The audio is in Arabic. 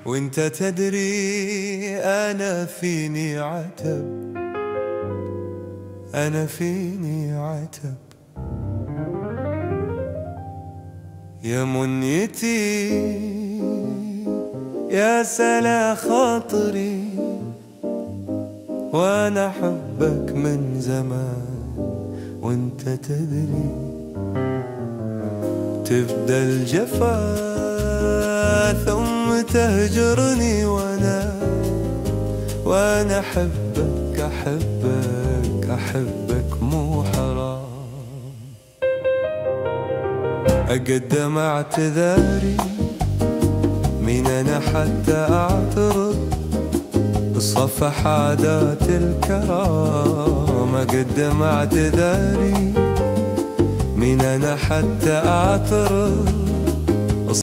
وانت تدري أنا فيني عتب يا منيتي يا سلا خاطري، وأنا أحبك من زمان وانت تدري. تبدأ الجفا ثم تهجرني وأنا أحبك مو حرام. أقدم اعتذاري من أنا حتى أعترض بصفح عادات الكرام. أقدم اعتذاري من أنا حتى أعترض